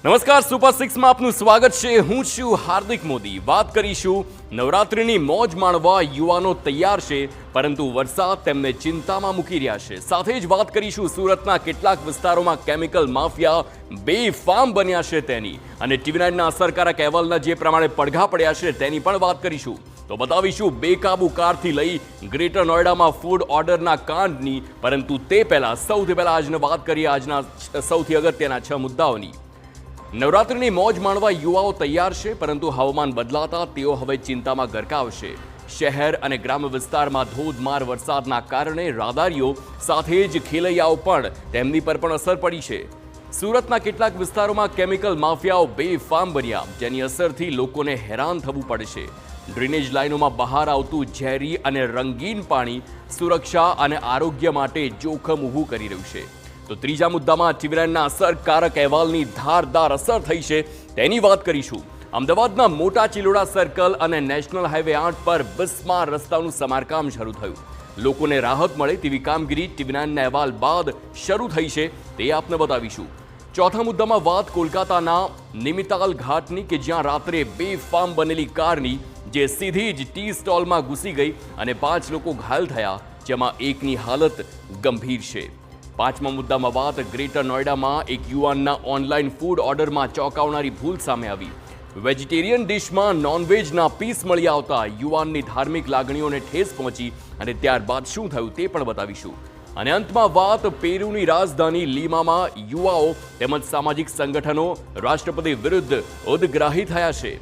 નમસ્કાર, સુપર સિક્સમાં આપનું સ્વાગત છે. હું છું હાર્દિક મોદી. વાત કરીશું નવરાત્રિની મોજ માણવા યુવાનો તૈયાર છે, પરંતુ વરસાદ તેમને ચિંતામાં મૂકી રહ્યા છે. સાથે જ વાત કરીશું સુરતના કેટલાક વિસ્તારોમાં કેમિકલ માફિયા બેફામ બન્યા છે તેની, અને ટીવી9ના અસરકારક અહેવાલના જે પ્રમાણે પડઘા પડ્યા છે તેની પણ વાત કરીશું. તો બતાવીશું બેકાબુ કારથી લઈ ગ્રેટર નોઈડામાં ફૂડ ઓર્ડરના કાંડની, પરંતુ તે સૌથી પહેલા આજને વાત કરીએ આજના સૌથી અગત્યના 6 મુદ્દાઓની. નવરાત્રિની મોજ માણવા યુવાઓ તૈયાર છે, પરંતુ હવામાન બદલાતા તેઓ હવે ચિંતામાં ગરકાવશે. શહેર અને ગ્રામ્ય વિસ્તારમાં ધોધમાર વરસાદના કારણે રાહદારીઓ સાથે જ ખેલૈયાઓ પણ તેમની પર પણ અસર પડી છે. સુરતના કેટલાક વિસ્તારોમાં કેમિકલ માફિયાઓ બેફામ બન્યા, જેની અસરથી લોકોને હેરાન થવું પડશે. ડ્રેનેજ લાઇનોમાં બહાર આવતું ઝેરી અને રંગીન પાણી સુરક્ષા અને આરોગ્ય માટે જોખમ ઊભું કરી રહ્યું છે. તો ત્રીજા મુદ્દામાં ટીવી9ના અસરકારક અહેવાલની ધારદાર અસર થઈ છે તેની વાત કરીશું. અમદાવાદના મોટા ચિલોડા સર્કલ અને નેશનલ હાઈવે 8 પર બિસ્માર રસ્તાનું સમારકામ શરૂ થયું. લોકોને રાહત મળે તેવી કામગીરી ટીવી9ના અહેવાલ બાદ શરૂ થઈ છે, તે આપને બતાવીશું. ચોથા મુદ્દામાં વાત કોલકાતાના નિમિતાલ ઘાટની, કે જ્યાં રાત્રે બેફામ બનેલી કારની, જે સીધી જ ટી સ્ટોલમાં ઘૂસી ગઈ અને 5 લોકો ઘાયલ થયા, જેમાં એકની હાલત ગંભીર છે. પાંચમા મુદ્દામાં વાત ગ્રેટર નોઈડામાં એક યુવાનના ઓનલાઈન ફૂડ ઓર્ડરમાં ચોંકાવનારી ભૂલ સામે આવી. વેજીટેરિયન ડિશમાં નોનવેજના પીસ મળી આવતા યુવાનની ધાર્મિક લાગણીઓને ઠેસ પહોંચી, અને ત્યારબાદ શું થયું તે પણ બતાવીશું. અને અંતમાં વાત પેરુની રાજધાની લીમામાં યુવાઓ તેમજ સામાજિક સંગઠનો રાષ્ટ્રપતિ વિરુદ્ધ ઉદ્ગ્રાહી થયા છે.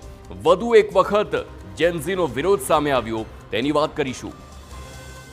વધુ એક વખત જેનઝીનો વિરોધ સામે આવ્યો તેની વાત કરીશું.